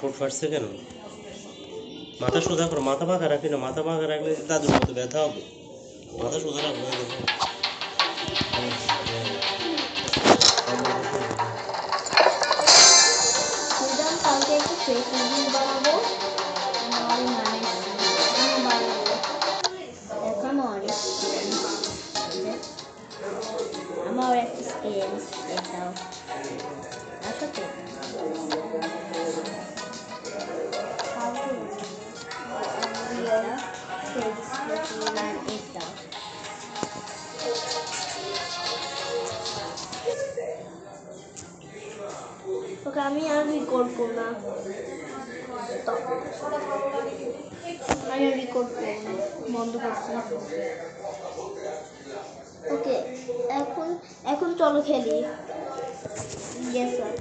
ঠোঁট ফাটছে কেন? মাথা সোজা করো, মাথা বাঁকা রাখি না, মাথা বাঁকা রাখলে দাদুর মতো ব্যথা হবে। মাথা সোজা রাখবো। কালকে একটু ফেক রিভিউ বানাবো। আমার মানে বানাবো এখনো অনেক আমার একটা স্কেল এটাও আসলে ওকে আমি আর রেকর্ড করব না, আমি রেকর্ড করব না, বন্ধ করছি। ওকে এখন এখন চলো খেলি। Yes sir.